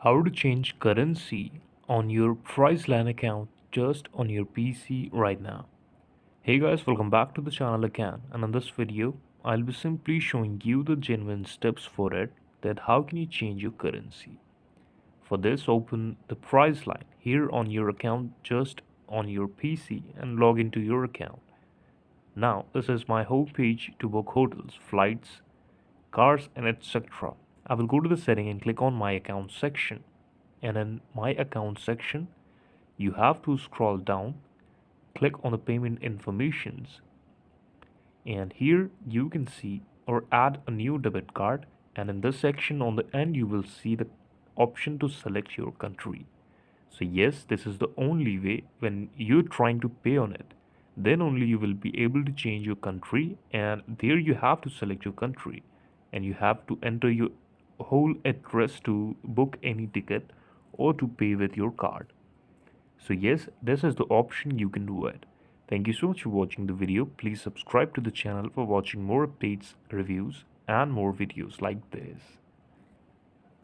How to change currency on your Priceline account just on your PC right now. Hey guys, welcome back to the channel again, and in this video I'll be simply showing you the genuine steps for it, that how can you change your currency. For this, open the Priceline here on your account just on your PC and log into your account. Now this is my home page to book hotels, flights, cars and etc. I will go to the setting and click on my account section, and in my account section you have to scroll down, click on the payment informations, and here you can see or add a new debit card, and in this section on the end you will see the option to select your country. So yes, this is the only way. When you're trying to pay on it, then only you will be able to change your country, and there you have to select your country and you have to enter your whole address to book any ticket or to pay with your card. So yes, this is the option you can do it. Thank you so much for watching the video. Please subscribe to the channel for watching more updates, reviews and more videos like this.